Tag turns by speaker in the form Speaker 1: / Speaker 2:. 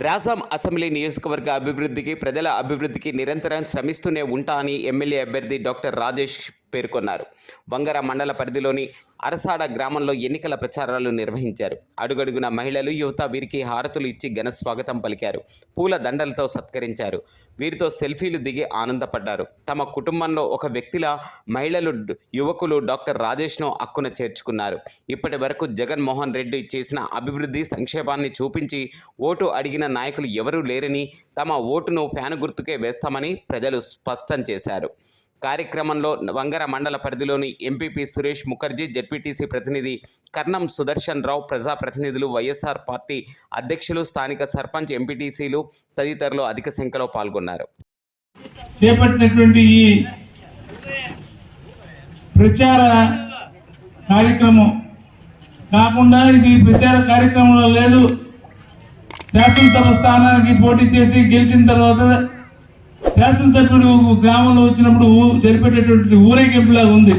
Speaker 1: Rajam assembly నియోజకవర్గ అభివృద్ధికి, ప్రజల అభివృద్ధికి నిరంతరం శ్రమిస్తూనే ఉంటా అని ఎమ్మెల్యే అభ్యర్థి డాక్టర్ రాజేష్ పేర్కొన్నారు. వంగర మండల పరిధిలోని అరసాడ గ్రామంలో ఎన్నికల ప్రచారాలు నిర్వహించారు. అడుగడుగున మహిళలు, యువత వీరికి హారతులు ఇచ్చి ఘన స్వాగతం పలికారు. పూల దండలతో సత్కరించారు. వీరితో సెల్ఫీలు దిగి ఆనందపడ్డారు. తమ కుటుంబంలో ఒక వ్యక్తిలా మహిళలు, యువకులు డాక్టర్ రాజేష్ను హక్కున చేర్చుకున్నారు. ఇప్పటి వరకు జగన్మోహన్ రెడ్డి చేసిన అభివృద్ధి, సంక్షేమాన్ని చూపించి ఓటు అడిగిన నాయకులు ఎవరూ లేరని, తమ ఓటును ఫ్యాన్ గుర్తుకే వేస్తామని ప్రజలు స్పష్టం చేశారు. కార్యక్రమంలో వంగర మండల పరిధిలోని ఎంపీపీ సురేష్ ముఖర్జీ, జెడ్పీటీసీ ప్రతినిధి కర్ణం సుదర్శన్ రావు, ప్రజాప్రతినిధులు, వైఎస్ఆర్ పార్టీ అధ్యక్షులు, స్థానిక సర్పంచ్, ఎంపీటీసీలు తదితరులు అధిక సంఖ్యలో పాల్గొన్నారు.
Speaker 2: చేపట్టినటువంటి ఈ ప్రచార కార్యక్రమం కాకుండా ఇది ప్రచార కార్యక్రమంలో లేదు. శాసనసభ స్థానానికి పోటీ చేసి గెలిచిన తర్వాత శాసనసభ్యుడు గ్రామంలో వచ్చినప్పుడు జరిపేటటువంటి ఊరేగింపులాగా ఉంది.